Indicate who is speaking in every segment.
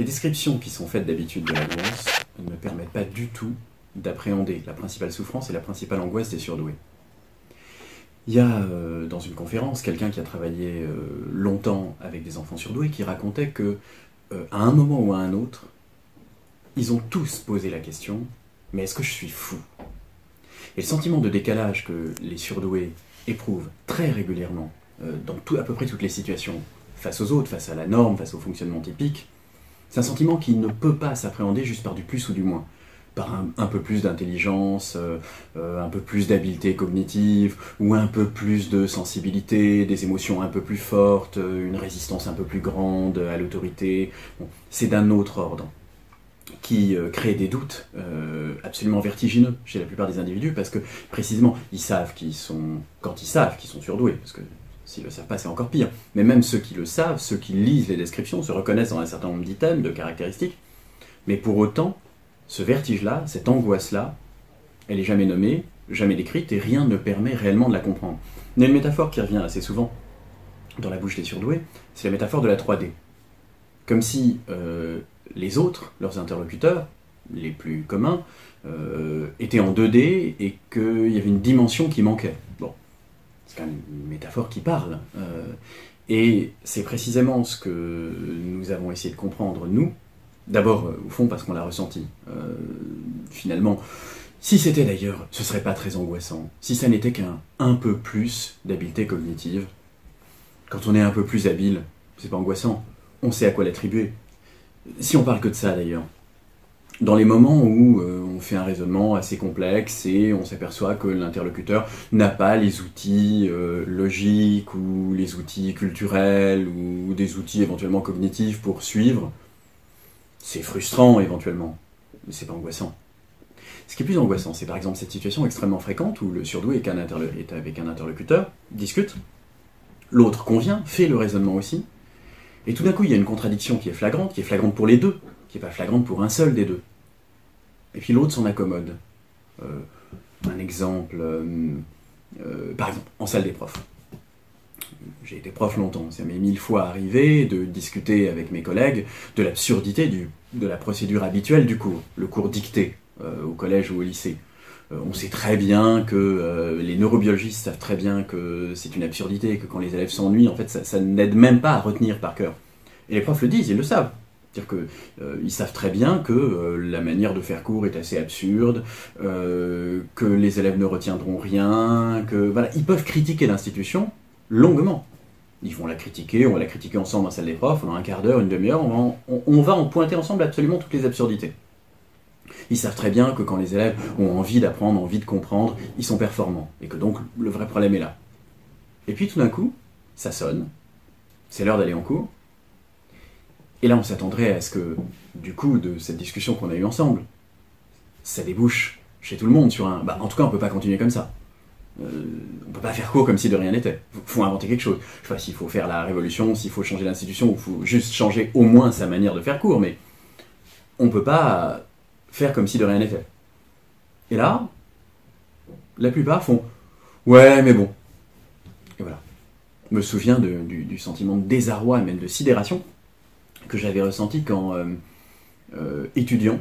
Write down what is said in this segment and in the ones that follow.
Speaker 1: Les descriptions qui sont faites d'habitude de l'angoisse ne permettent pas du tout d'appréhender la principale souffrance et la principale angoisse des surdoués. Il y a dans une conférence quelqu'un qui a travaillé longtemps avec des enfants surdoués qui racontait que à un moment ou à un autre, ils ont tous posé la question « mais est-ce que je suis fou ?» Et le sentiment de décalage que les surdoués éprouvent très régulièrement dans à peu près toutes les situations, face aux autres, face à la norme, face au fonctionnement typique, c'est un sentiment qui ne peut pas s'appréhender juste par du plus ou du moins, par un peu plus d'intelligence, un peu plus d'habileté cognitive, ou un peu plus de sensibilité, des émotions un peu plus fortes, une résistance un peu plus grande à l'autorité. Bon, c'est d'un autre ordre, qui crée des doutes absolument vertigineux chez la plupart des individus, parce que précisément, ils savent qu'ils sont, quand ils savent qu'ils sont surdoués, parce que s'ils ne le savent pas, c'est encore pire, mais même ceux qui le savent, ceux qui lisent les descriptions, se reconnaissent dans un certain nombre d'items, de caractéristiques, mais pour autant, ce vertige-là, cette angoisse-là, elle n'est jamais nommée, jamais décrite, et rien ne permet réellement de la comprendre. Il y a une métaphore qui revient assez souvent dans la bouche des surdoués, c'est la métaphore de la 3D. Comme si les autres, leurs interlocuteurs, les plus communs, étaient en 2D et qu'il y avait une dimension qui manquait. Bon, c'est quand même une métaphore qui parle. Et c'est précisément ce que nous avons essayé de comprendre, nous, d'abord, au fond, parce qu'on l'a ressenti. Finalement, si c'était d'ailleurs, ce serait pas très angoissant. Si ça n'était qu'un peu plus d'habileté cognitive, quand on est un peu plus habile, c'est pas angoissant. On sait à quoi l'attribuer. Si on parle que de ça d'ailleurs, dans les moments où on fait un raisonnement assez complexe et on s'aperçoit que l'interlocuteur n'a pas les outils logiques ou les outils culturels ou des outils éventuellement cognitifs pour suivre, c'est frustrant éventuellement, mais c'est pas angoissant. Ce qui est plus angoissant, c'est par exemple cette situation extrêmement fréquente où le surdoué est avec un interlocuteur, discute, l'autre convient, fait le raisonnement aussi, et tout d'un coup il y a une contradiction qui est flagrante pour les deux, qui n'est pas flagrante pour un seul des deux. Et puis l'autre s'en accommode. Un exemple, par exemple, en salle des profs. J'ai été prof longtemps, ça m'est 1000 fois arrivé de discuter avec mes collègues de l'absurdité de la procédure habituelle du cours, le cours dicté au collège ou au lycée. On sait très bien que les neurobiologistes savent très bien que c'est une absurdité, que quand les élèves s'ennuient, en fait, ça n'aide même pas à retenir par cœur. Et les profs le disent, ils le savent. C'est-à-dire qu'ils savent très bien que la manière de faire cours est assez absurde, que les élèves ne retiendront rien, que voilà, ils peuvent critiquer l'institution longuement. Ils vont la critiquer, on va la critiquer ensemble en salle des profs, pendant un quart d'heure, une demi-heure, on va en pointer ensemble absolument toutes les absurdités. Ils savent très bien que quand les élèves ont envie d'apprendre, envie de comprendre, ils sont performants, et que donc le vrai problème est là. Et puis tout d'un coup, ça sonne, c'est l'heure d'aller en cours, et là on s'attendrait à ce que, du coup, de cette discussion qu'on a eue ensemble, ça débouche chez tout le monde sur un... en tout cas on peut pas continuer comme ça. On peut pas faire cours comme si de rien n'était. Faut inventer quelque chose. Je sais pas s'il faut faire la révolution, s'il faut changer l'institution, ou il faut juste changer au moins sa manière de faire cours, mais on peut pas faire comme si de rien n'était. Et là, la plupart font « ouais, mais bon ». Et voilà. Je me souviens du sentiment de désarroi et même de sidération que j'avais ressenti quand étudiant,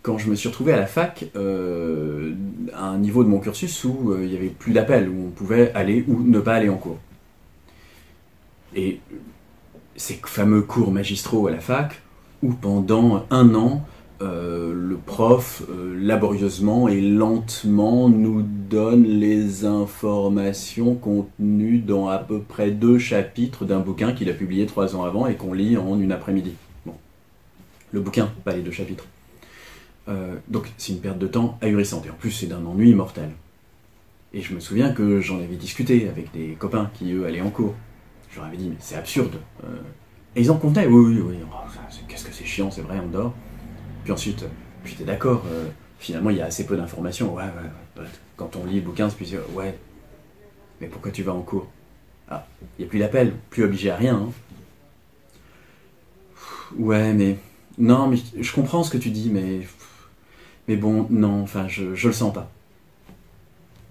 Speaker 1: quand je me suis retrouvé à la fac à un niveau de mon cursus où il n'y avait plus d'appel, où on pouvait aller ou ne pas aller en cours. Et ces fameux cours magistraux à la fac, où pendant un an, le prof, laborieusement et lentement, nous donne les informations contenues dans à peu près 2 chapitres d'un bouquin qu'il a publié 3 ans avant et qu'on lit en une après-midi. Bon. Le bouquin, pas les 2 chapitres. Donc c'est une perte de temps ahurissante, et en plus c'est d'un ennui mortel. Et je me souviens que j'en avais discuté avec des copains qui, eux, allaient en cours. Je leur avais dit, mais c'est absurde. Et ils en convenaient, oui, oh, qu'est-ce que c'est chiant, c'est vrai, on dort. Puis ensuite, j'étais d'accord, finalement il y a assez peu d'informations, ouais. Quand on lit le bouquin, c'est plus, ouais, mais pourquoi tu vas en cours? Ah, il n'y a plus d'appel, plus obligé à rien. Hein. Ouais, mais... Non, mais je comprends ce que tu dis, mais bon, non, enfin, je le sens pas.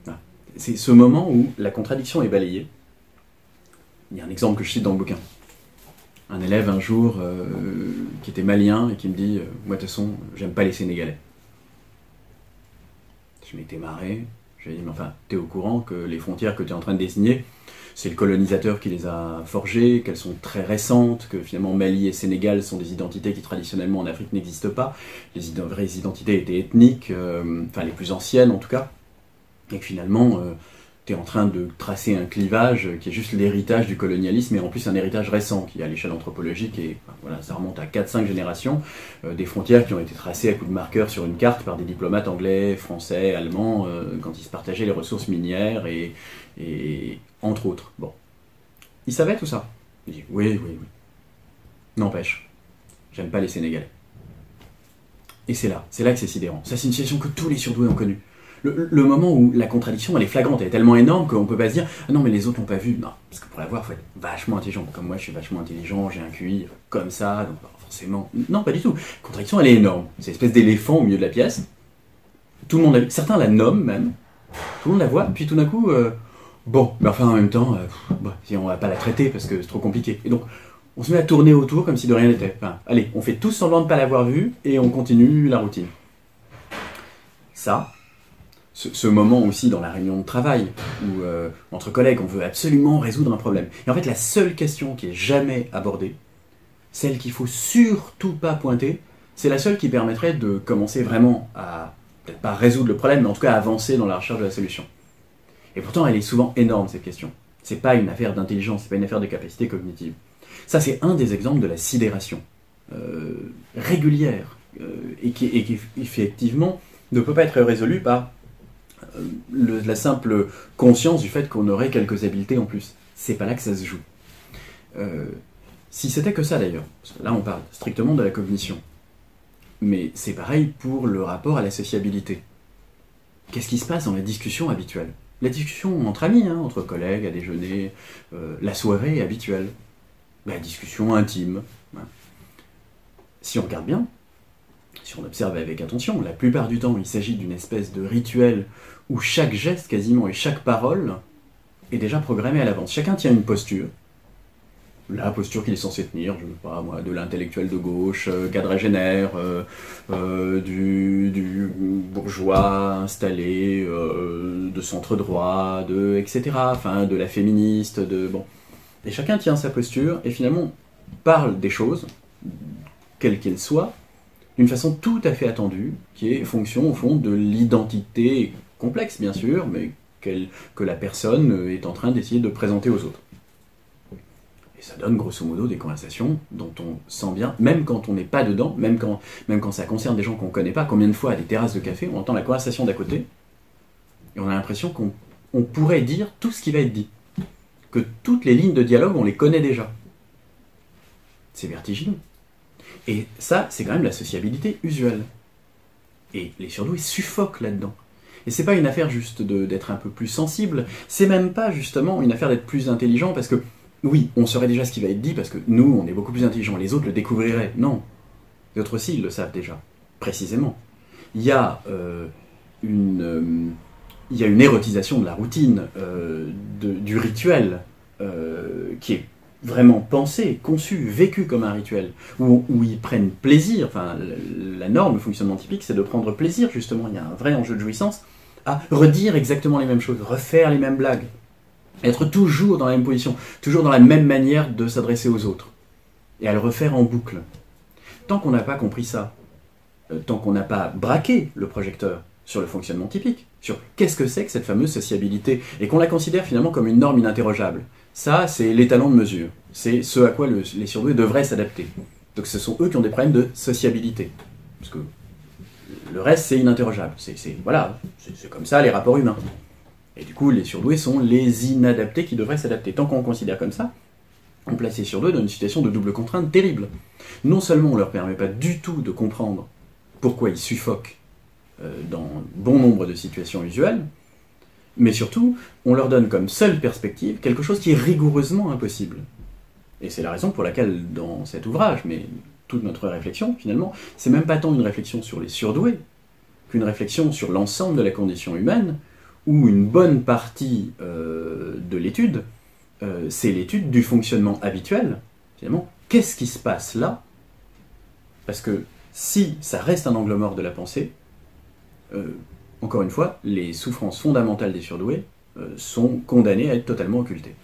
Speaker 1: Ah. C'est ce moment où la contradiction est balayée. Il y a un exemple que je cite dans le bouquin. un élève un jour qui était malien et qui me dit moi de toute façon j'aime pas les Sénégalais. Je m'étais marré, j'ai dit mais enfin t'es au courant que les frontières que tu es en train de désigner, c'est le colonisateur qui les a forgées, qu'elles sont très récentes, que finalement Mali et Sénégal sont des identités qui traditionnellement en Afrique n'existent pas, les vraies identités étaient ethniques, enfin les plus anciennes en tout cas, et que finalement tu es en train de tracer un clivage qui est juste l'héritage du colonialisme, et en plus un héritage récent qui est à l'échelle anthropologique, et enfin, voilà, ça remonte à 4-5 générations, des frontières qui ont été tracées à coups de marqueur sur une carte par des diplomates anglais, français, allemands, quand ils se partageaient les ressources minières, et entre autres. Bon. Ils savaient tout ça. Il dit oui. N'empêche, j'aime pas les Sénégalais. Et c'est là que c'est sidérant. Ça, c'est une situation que tous les surdoués ont connue. Le moment où la contradiction elle est flagrante, elle est tellement énorme qu'on peut pas se dire ah non mais les autres l'ont pas vu. Non, parce que pour la voir, il faut être vachement intelligent. Comme moi je suis vachement intelligent, j'ai un QI comme ça, donc forcément. Non, pas du tout. La contradiction elle est énorme. C'est une espèce d'éléphant au milieu de la pièce. Tout le monde la vu. Certains la nomment même. Tout le monde la voit, puis tout d'un coup, bon, mais enfin en même temps, si on va pas la traiter parce que c'est trop compliqué. Et donc on se met à tourner autour comme si de rien n'était. Enfin, allez, on fait tous semblant de pas l'avoir vue et on continue la routine. Ça. Ce moment aussi dans la réunion de travail, où entre collègues, on veut absolument résoudre un problème. Et en fait, la seule question qui est jamais abordée, celle qu'il faut surtout pas pointer, c'est la seule qui permettrait de commencer vraiment à, peut-être pas résoudre le problème, mais en tout cas à avancer dans la recherche de la solution. Et pourtant, elle est souvent énorme, cette question. C'est pas une affaire d'intelligence, c'est pas une affaire de capacité cognitive. Ça, c'est un des exemples de la sidération régulière, et qui effectivement ne peut pas être résolue par la simple conscience du fait qu'on aurait quelques habiletés en plus. C'est pas là que ça se joue. Si c'était que ça d'ailleurs, parce que là on parle strictement de la cognition, mais c'est pareil pour le rapport à la sociabilité. Qu'est-ce qui se passe dans la discussion habituelle? La discussion entre amis, entre collègues, à déjeuner, la soirée habituelle, la discussion intime. Hein. Si on regarde bien, si on observe avec attention, la plupart du temps, il s'agit d'une espèce de rituel où chaque geste quasiment et chaque parole est déjà programmée à l'avance. Chacun tient une posture, la posture qu'il est censé tenir, je ne sais pas moi, de l'intellectuel de gauche, quadragénaire, du bourgeois installé, de centre droit, etc., enfin de la féministe, bon. Et chacun tient sa posture et finalement parle des choses, quelles qu'elles soient, d'une façon tout à fait attendue, qui est fonction, au fond, de l'identité complexe, bien sûr, mais que la personne est en train d'essayer de présenter aux autres. Et ça donne, grosso modo, des conversations dont on sent bien, même quand on n'est pas dedans, même quand ça concerne des gens qu'on ne connaît pas, combien de fois à des terrasses de café, on entend la conversation d'à côté, et on a l'impression qu'on pourrait dire tout ce qui va être dit. Que toutes les lignes de dialogue, on les connaît déjà. C'est vertigineux. Et ça, c'est quand même la sociabilité usuelle. Et les surdoués suffoquent là-dedans. Et c'est pas une affaire juste d'être un peu plus sensible, c'est même pas justement une affaire d'être plus intelligent, parce que, oui, on saurait déjà ce qui va être dit, parce que nous, on est beaucoup plus intelligents, les autres le découvriraient. Non. Les autres aussi, ils le savent déjà, précisément. Il y a une érotisation de la routine, du rituel, qui est vraiment pensé, conçu, vécu comme un rituel, où ils prennent plaisir. Enfin, la norme, le fonctionnement typique, c'est de prendre plaisir, justement. Il y a un vrai enjeu de jouissance à redire exactement les mêmes choses, refaire les mêmes blagues, être toujours dans la même position, toujours dans la même manière de s'adresser aux autres, et à le refaire en boucle. Tant qu'on n'a pas compris ça, tant qu'on n'a pas braqué le projecteur sur le fonctionnement typique, sur qu'est-ce que c'est que cette fameuse sociabilité, et qu'on la considère finalement comme une norme ininterrogeable. Ça, c'est l'étalon de mesure. C'est ce à quoi les surdoués devraient s'adapter. Donc ce sont eux qui ont des problèmes de sociabilité. Parce que le reste, c'est ininterrogeable. Voilà, c'est comme ça les rapports humains. Et du coup, les surdoués sont les inadaptés qui devraient s'adapter. Tant qu'on considère comme ça, on place les surdoués dans une situation de double contrainte terrible. Non seulement on ne leur permet pas du tout de comprendre pourquoi ils suffoquent dans bon nombre de situations usuelles, mais surtout, on leur donne comme seule perspective quelque chose qui est rigoureusement impossible. Et c'est la raison pour laquelle, dans cet ouvrage, mais toute notre réflexion, finalement, c'est même pas tant une réflexion sur les surdoués, qu'une réflexion sur l'ensemble de la condition humaine, où une bonne partie de l'étude, c'est l'étude du fonctionnement habituel Finalement, qu'est-ce qui se passe là? Parce que si ça reste un angle mort de la pensée, encore une fois, les souffrances fondamentales des surdoués sont condamnées à être totalement occultées.